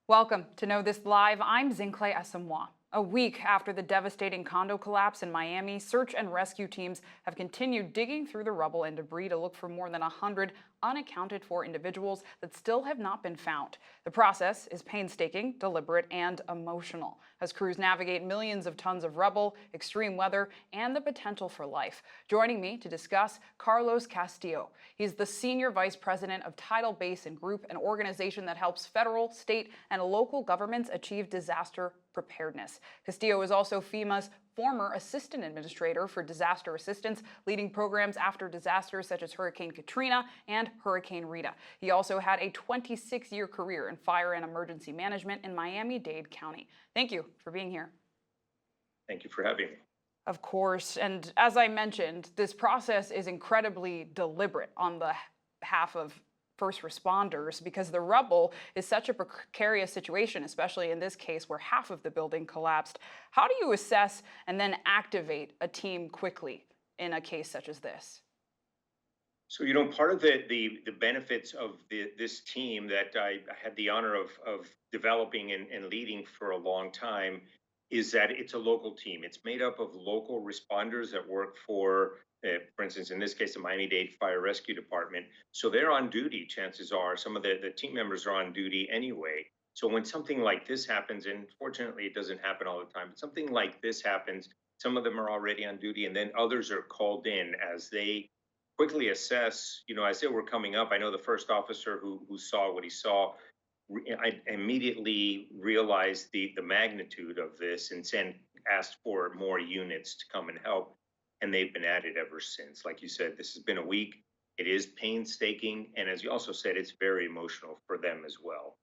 Welcome to Know This Live. I'm Zinhle Essamuah. A week after the devastating condo collapse in Miami, search and rescue teams have continued digging through the rubble and debris to look for more than 100 unaccounted for individuals that still have not been found. The process is painstaking, deliberate, and emotional as crews navigate millions of tons of rubble, extreme weather, and the potential for life. Joining me to discuss, Carlos Castillo. He's the Senior Vice President of Tidal Basin Group, an organization that helps federal, state, and local governments achieve disaster preparedness. Castillo is also FEMA's former assistant administrator for disaster assistance, leading programs after disasters such as Hurricane Katrina and Hurricane Rita. He also had a 26-year career in fire and emergency management in Miami-Dade County. Thank you for being here. Thank you for having me. Of course, and as I mentioned, this process is incredibly deliberate on the behalf of first responders because the rubble is such a precarious situation, especially in this case where half of the building collapsed. How do you assess and then activate a team quickly in a case such as this? So, part of the benefits of this team that I had the honor of developing and leading for a long time is that it's a local team. It's made up of local responders that work for instance, in this case, the Miami-Dade Fire Rescue Department. So they're on duty. Chances are some of the team members are on duty anyway. So when something like this happens, and fortunately it doesn't happen all the time, but something like this happens, some of them are already on duty, and then others are called in as they quickly assess. As they were coming up, I know the first officer who saw what he saw. I immediately realized the magnitude of this and asked for more units to come and help, and they've been at it ever since. Like you said, this has been a week. It is painstaking, and as you also said, it's very emotional for them as well.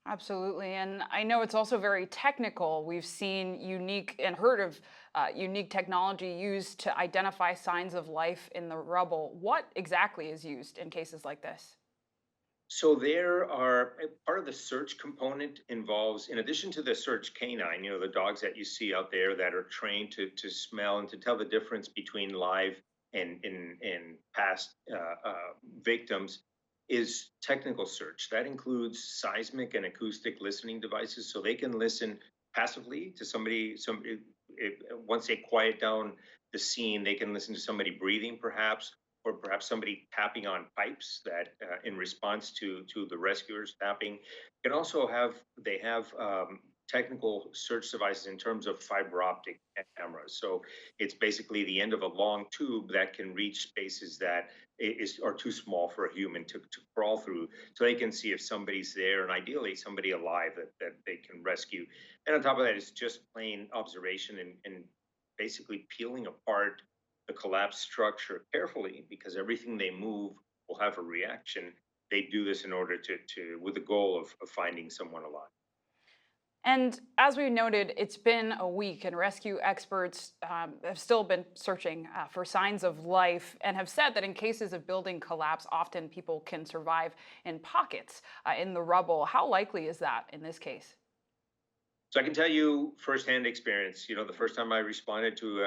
Absolutely. And I know it's also very technical. We've seen unique and heard of unique technology used to identify signs of life in the rubble. What exactly is used in cases like this? So there are part of the search component involves, in addition to the search canine, the dogs that you see out there that are trained to smell and to tell the difference between live and past victims, is technical search. That includes seismic and acoustic listening devices, so they can listen passively to somebody. Once they quiet down the scene, they can listen to somebody breathing, perhaps, or perhaps somebody tapping on pipes that in response to the rescuers tapping. Can also have they have technical search devices in terms of fiber optic cameras. So it's basically the end of a long tube that can reach spaces that are too small for a human to crawl through. So they can see if somebody's there, and ideally somebody alive that they can rescue. And on top of that, it's just plain observation and basically peeling apart the collapsed structure carefully, because everything they move will have a reaction. They do this in order to with the goal of finding someone alive. And as we noted, it's been a week, and rescue experts have still been searching for signs of life and have said that in cases of building collapse, often people can survive in pockets in the rubble. How likely is that in this case? So I can tell you firsthand experience. The first time I responded to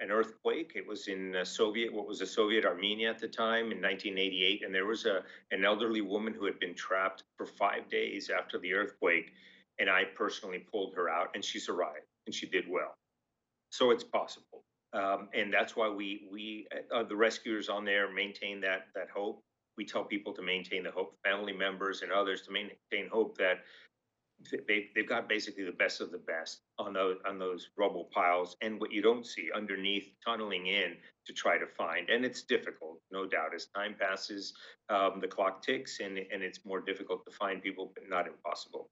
an earthquake, it was in what was a Soviet Armenia at the time in 1988, and there was an elderly woman who had been trapped for 5 days after the earthquake, and I personally pulled her out, and she survived, and she did well. So it's possible, and that's why the rescuers on there maintain that hope. We tell people to maintain the hope, family members and others to maintain hope that they've got basically the best of the best on those rubble piles, and what you don't see underneath, tunneling in to try to find. And it's difficult, no doubt. As time passes, the clock ticks, and it's more difficult to find people, but not impossible.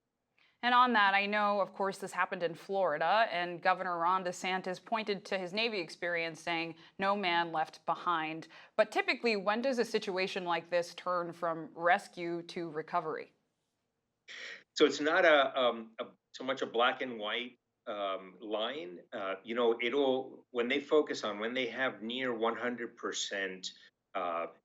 And on that, I know, of course, this happened in Florida, and Governor Ron DeSantis pointed to his Navy experience, saying, "No man left behind." But typically, when does a situation like this turn from rescue to recovery? So it's not so much a black and white line. It'll when they focus on when they have near 100%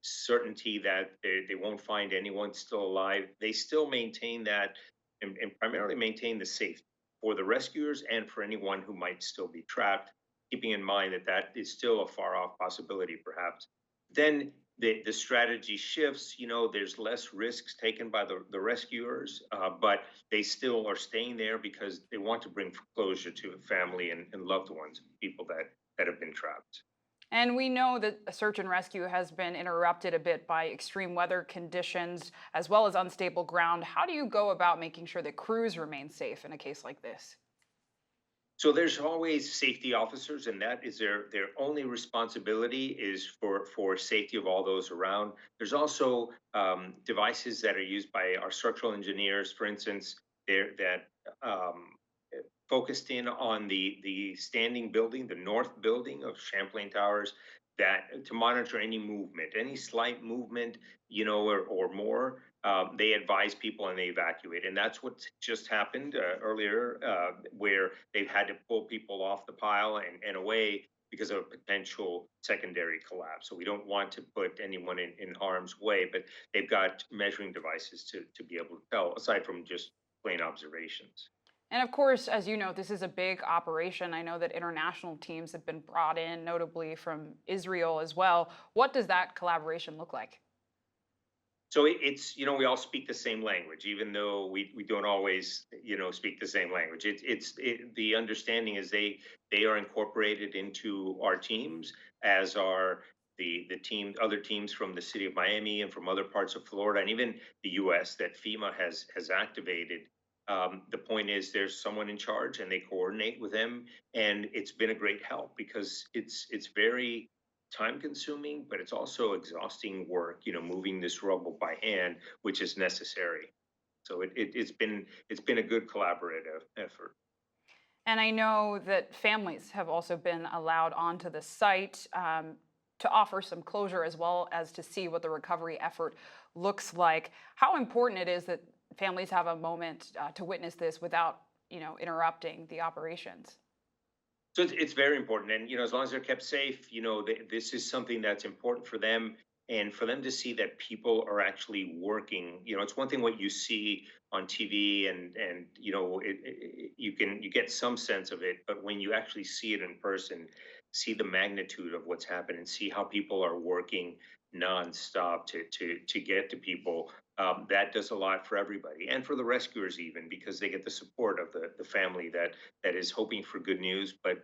certainty that they won't find anyone still alive, they still maintain that, and primarily maintain the safety for the rescuers and for anyone who might still be trapped, keeping in mind that that is still a far off possibility, perhaps. Then the strategy shifts. There's less risks taken by the rescuers, but they still are staying there because they want to bring closure to family and loved ones, people that have been trapped. And we know that a search and rescue has been interrupted a bit by extreme weather conditions as well as unstable ground. How do you go about making sure that crews remain safe in a case like this? So there's always safety officers, and that is their only responsibility is for safety of all those around. There's also devices that are used by our structural engineers, for instance, there that um, focused in on the standing building, the north building of Champlain Towers, that to monitor any movement, any slight movement, or more. They advise people and they evacuate, and that's what just happened earlier, where they've had to pull people off the pile and away because of a potential secondary collapse. So we don't want to put anyone in harm's way, but they've got measuring devices to be able to tell, aside from just plain observations. And of course, as you know, this is a big operation. I know that international teams have been brought in, notably from Israel as well. What does that collaboration look like? So it's we all speak the same language, even though we don't always speak the same language. The understanding is they are incorporated into our teams, as are the team other teams from the city of Miami and from other parts of Florida and even the U.S. that FEMA has activated. The point is there's someone in charge and they coordinate with them, and it's been a great help because it's very time consuming, but it's also exhausting work, moving this rubble by hand, which is necessary. So it's been a good collaborative effort. And I know that families have also been allowed onto the site to offer some closure as well as to see what the recovery effort looks like. How important it is that families have a moment to witness this without, interrupting the operations. So it's very important, and as long as they're kept safe, this is something that's important for them, and for them to see that people are actually working. It's one thing what you see on TV, and you get some sense of it, but when you actually see it in person, see the magnitude of what's happened, and see how people are working nonstop to get to people. That does a lot for everybody, and for the rescuers even, because they get the support of the family that is hoping for good news, but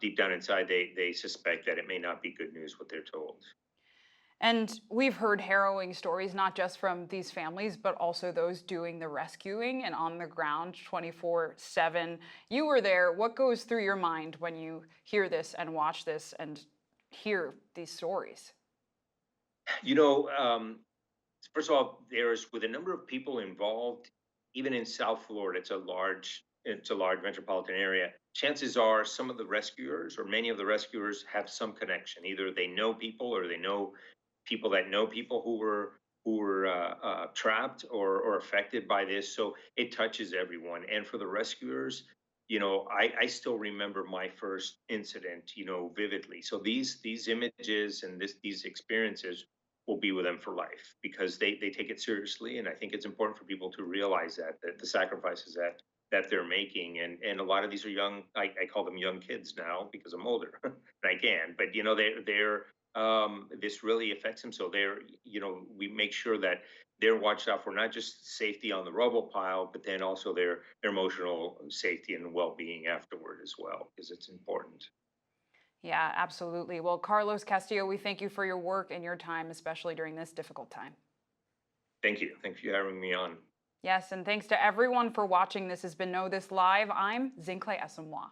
deep down inside, they suspect that it may not be good news what they're told. And we've heard harrowing stories, not just from these families, but also those doing the rescuing and on the ground 24/7. You were there. What goes through your mind when you hear this and watch this and hear these stories? You know, First of all, there's with a number of people involved, even in South Florida, it's a large metropolitan area. Chances are some of the rescuers or many of the rescuers have some connection. Either they know people or they know people that know people who were trapped or affected by this. So it touches everyone. And for the rescuers, I still remember my first incident, vividly. So these images and these experiences will be with them for life because they take it seriously. And I think it's important for people to realize that the sacrifices that they're making, and a lot of these are young. I call them young kids now because I'm older and I can. But they're this really affects them. So we make sure that they're watched out for not just safety on the rubble pile, but then also their emotional safety and well-being afterward as well, because it's important. Yeah, absolutely. Well, Carlos Castillo, we thank you for your work and your time, especially during this difficult time. Thank you. Thank you for having me on. Yes, and thanks to everyone for watching. This has been Know This Live. I'm Zinhle Essamuah.